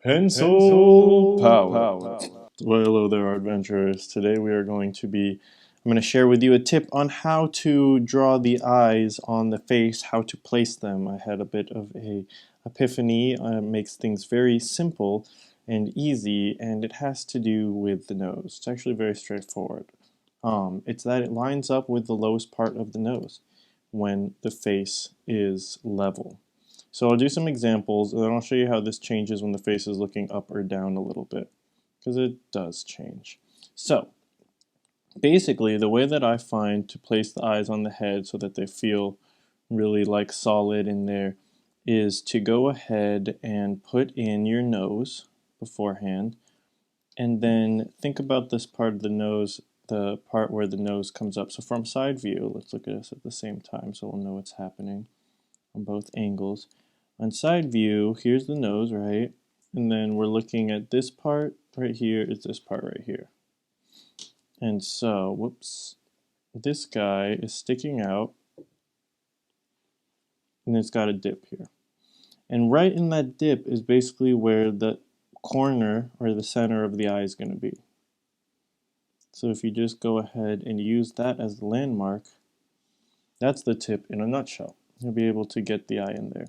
Pencil power. Well, hello there, adventurers. Today I'm going to share with you a tip on how to draw the eyes on the face, how to place them. I had a bit of a epiphany. Makes things very simple and easy, and it has to do with the nose. It's actually very straightforward. It's that it lines up with the lowest part of the nose when the face is level. So I'll do some examples, and then I'll show you how this changes when the face is looking up or down a little bit, because it does change. So basically, the way that I find to place the eyes on the head so that they feel really like solid in there is to go ahead and put in your nose beforehand, and then think about this part of the nose, the part where the nose comes up. So from side view, let's look at this at the same time so we'll know what's happening on both angles. On side view, here's the nose, right? And then we're looking at this part right here is this part right here. And so, whoops, this guy is sticking out, and it's got a dip here. And right in that dip is basically where the corner or the center of the eye is going to be. So if you just go ahead and use that as the landmark, that's the tip in a nutshell. You'll be able to get the eye in there.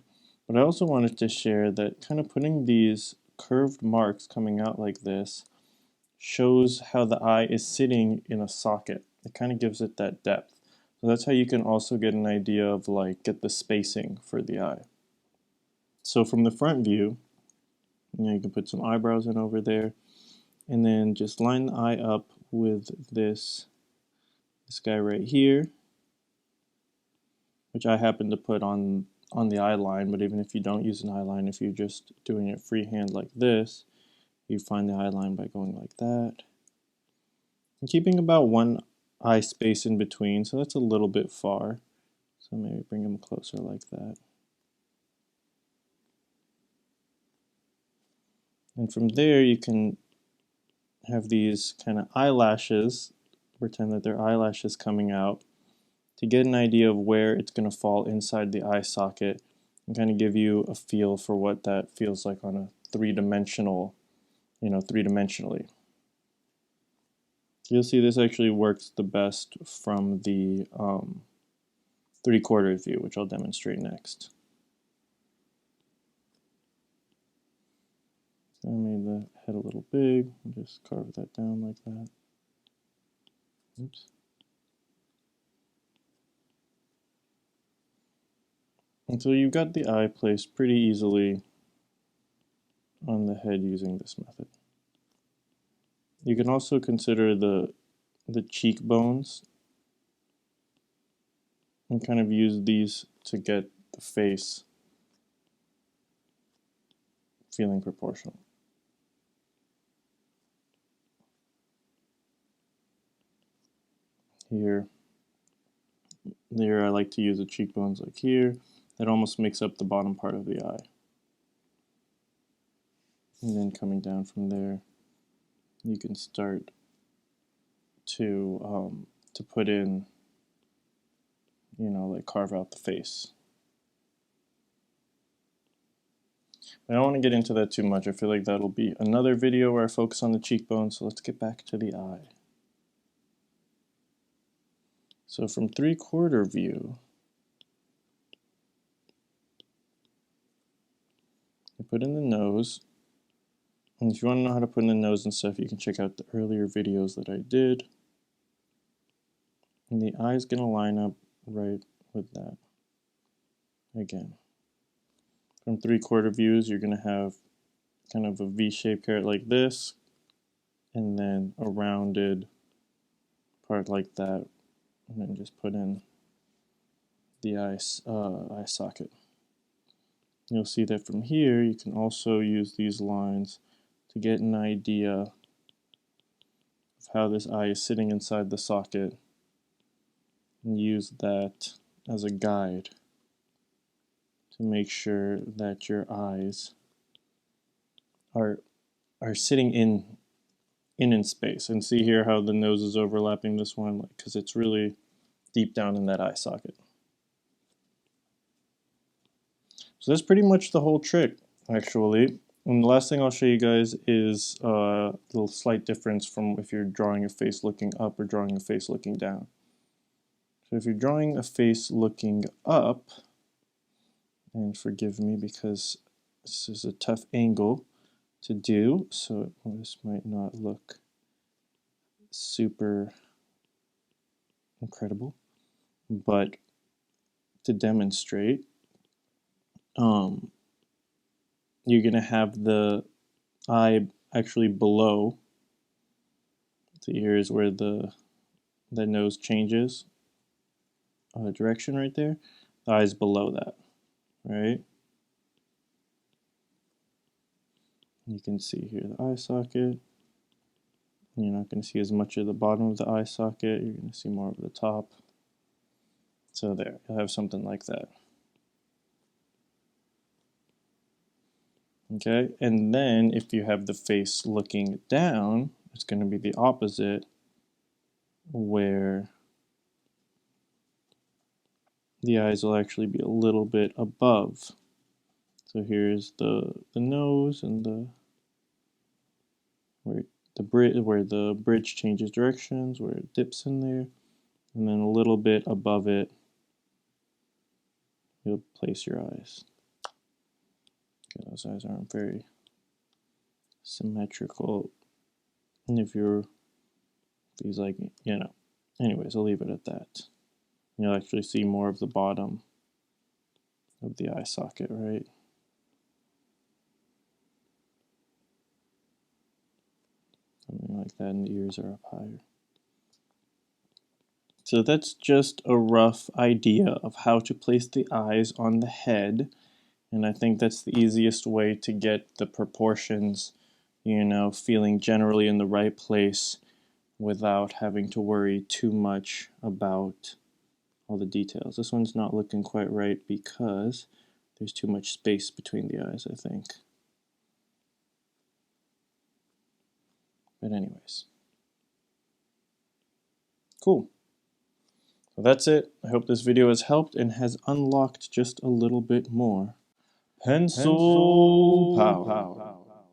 But I also wanted to share that kind of putting these curved marks coming out like this shows how the eye is sitting in a socket. It kind of gives it that depth. So that's how you can also get an idea of get the spacing for the eye. So from the front view, you can put some eyebrows in over there, and then just line the eye up with this guy right here, which I happen to put on the eye line. But even if you don't use an eye line, if you're just doing it freehand like this, you find the eye line by going like that. And keeping about one eye space in between, so that's a little bit far. So maybe bring them closer like that. And from there you can have these kind of eyelashes, pretend that they're eyelashes coming out, to get an idea of where it's going to fall inside the eye socket and kind of give you a feel for what that feels like on a three-dimensionally. So you'll see this actually works the best from the 3/4 view, which I'll demonstrate next. So I made the head a little big, just carve that down like that. Oops. And so you've got the eye placed pretty easily on the head using this method. You can also consider the cheekbones and kind of use these to get the face feeling proportional. Here I like to use the cheekbones like here. That almost makes up the bottom part of the eye. And then coming down from there, you can start to put in, carve out the face. I don't want to get into that too much. I feel like that'll be another video where I focus on the cheekbones, so let's get back to the eye. So from 3/4 view, I put in the nose. And if you want to know how to put in the nose and stuff, you can check out the earlier videos that I did. And the eye is going to line up right with that. Again, from 3/4 views, you're going to have kind of a V-shaped carrot like this, and then a rounded part like that, and then just put in the eye socket. You'll see that from here, you can also use these lines to get an idea of how this eye is sitting inside the socket, and use that as a guide to make sure that your eyes are sitting in space. And see here how the nose is overlapping this one, because it's really deep down in that eye socket. So that's pretty much the whole trick, actually. And the last thing I'll show you guys is a little slight difference from if you're drawing a face looking up or drawing a face looking down. So if you're drawing a face looking up, and forgive me because this is a tough angle to do, so this might not look super incredible, but to demonstrate, you're going to have the eye actually below. So here's where the nose changes direction right there. The eye's below that, right? You can see here the eye socket. You're not going to see as much of the bottom of the eye socket. You're going to see more of the top. So there, you'll have something like that. Okay, and then if you have the face looking down, it's going to be the opposite, where the eyes will actually be a little bit above. So here's the nose and where the bridge changes directions, where it dips in there, and then a little bit above it, you'll place your eyes. Okay, those eyes aren't very symmetrical. And if he's like, anyways, I'll leave it at that. You'll actually see more of the bottom of the eye socket, right? Something like that, and the ears are up higher. So that's just a rough idea of how to place the eyes on the head, and I think that's the easiest way to get the proportions, feeling generally in the right place without having to worry too much about all the details. This one's not looking quite right because there's too much space between the eyes, I think. But anyways. Cool. So that's it. I hope this video has helped and has unlocked just a little bit more pencil power.